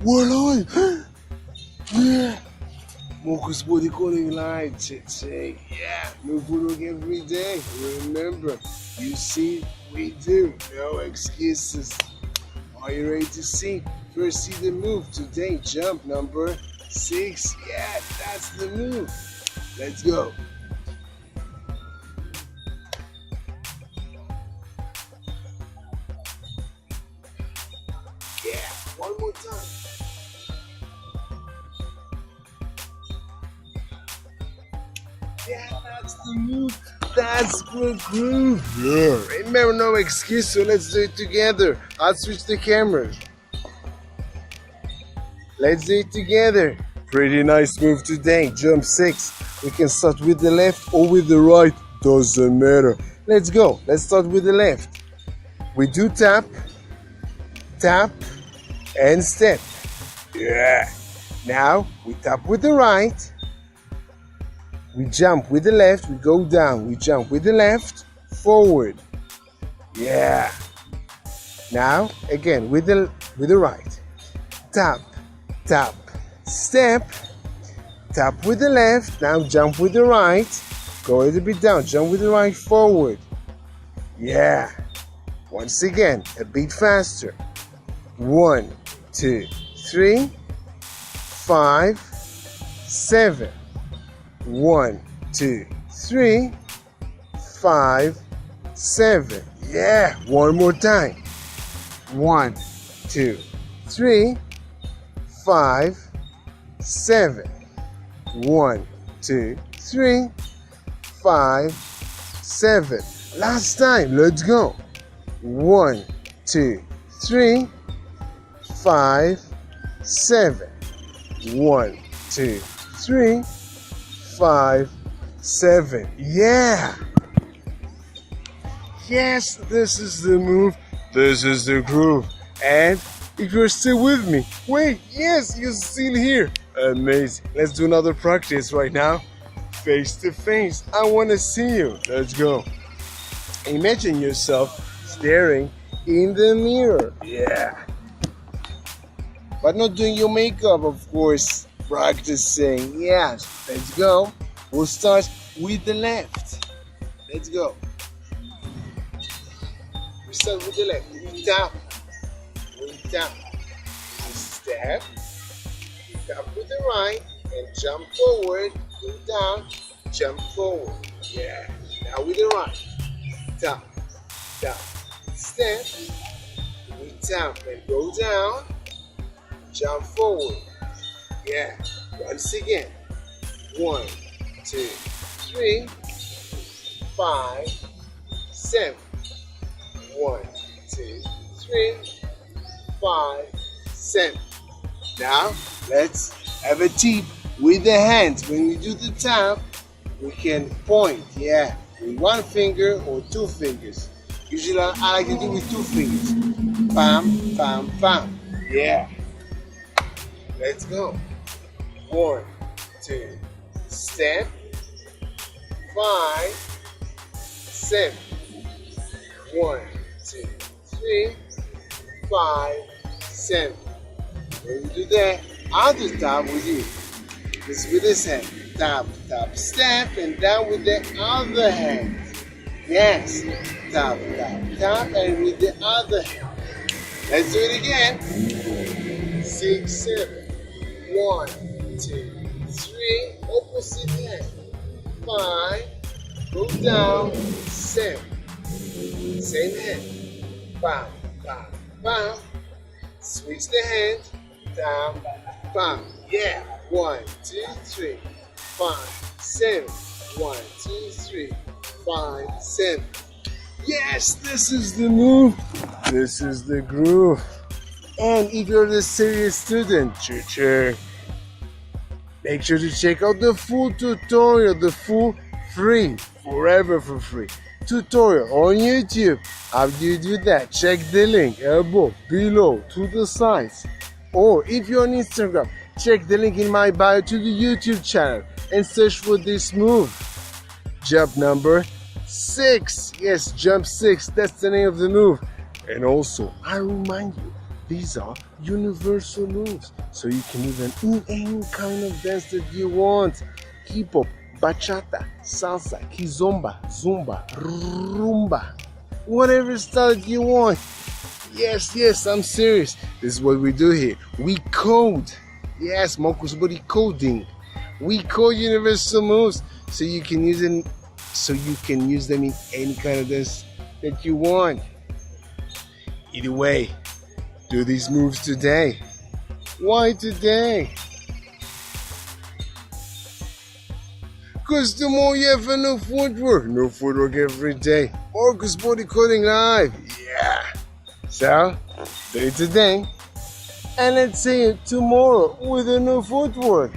We're live. Yeah. Marcus body calling live. Check. Yeah. No Footwork every day. Remember, you see, we do. No excuses. Are you ready to see? First, see the move today. Jump number 6. Yeah, that's the move. Let's go. Yeah, one more time. Yeah, that's the move. That's the groove. Yeah. Remember, no excuse, so let's do it together. I'll switch the camera. Let's do it together. Pretty nice move today. Jump 6. We can start with the left or with the right. Doesn't matter. Let's go. Let's start with the left. We do tap, and step. Yeah. Now we tap with the right. We jump with the left. We go down. We jump with the left. Forward. Yeah. Now again with the right. Tap, step. Tap with the left. Now jump with the right. Go a little bit down. Jump with the right. Forward. Yeah. Once again, a bit faster. 1, 2, 3, 5, 7. 1, 2, 3, 5, 7. Yeah, one more time. 1, 2, 3, 5, 7. 1, 2, 3, 5, 7. Last time, let's go. 1, 2, 3, 5, 7. 1, 2, 3, 5, 7. Yeah. Yes, this is the move. This is the groove. And if you're still with me, wait, yes, you're still here. Amazing. Let's do another practice right now. Face to face. I want to see you. Let's go. Imagine yourself staring in the mirror. Yeah. But not doing your makeup, of course. Practicing. Yes. Let's go. We'll start with the left. Let's go. We start with the left. We tap. We tap. We step. We tap with the right and jump forward. Go down. Jump forward. Yeah. Now with the right. Tap. Step. We tap and go down. Jump forward. Yeah. Once again. 1, 2, 3, 5, 7. 1, 2, 3, 5, 7. Now let's have a tip with the hands. When we do the tap, we can point. Yeah. With one finger or 2 fingers. Usually I like to do with 2 fingers. Bam, bam, bam. Yeah. Let's go. 1, 2, step. 5, 7. 1, 2, 3, 5, 7. When we do that, I'll do tap with you. Just with this hand. Tap, step, and down with the other hand. Yes. Tap, and with the other hand. Let's do it again. 6, 7. 1, 2, 3. Opposite hand. 5. Go down. 7. Same hand. Bam, bam, bam. Switch the hand. Down, bam. Yeah. 1, 2, 3, 5, 7. 1, 2, 3, 5, 7. Yes, this is the move. This is the groove. And if you're the serious student, make sure to check out the full tutorial, the full free, forever for free tutorial on YouTube. How do you do that? Check the link above, below, to the sides. Or if you're on Instagram, check the link in my bio to the YouTube channel and search for this move. Jump number 6. Yes, jump 6. That's the name of the move. And also, I remind you, These are universal moves, so you can do them in any kind of dance that you want. Hip hop, bachata, salsa, kizomba, zumba, rumba, whatever style you want. Yes, I'm serious. This is what we do here. We code. Yes, Marcus body coding. We code universal moves so you can use them. So you can use them in any kind of dance that you want. Either way, do these moves today. Why today? Because the more you have no footwork every day. Marcus body coding live. Yeah. So, do it today. And let's see it tomorrow with a new footwork.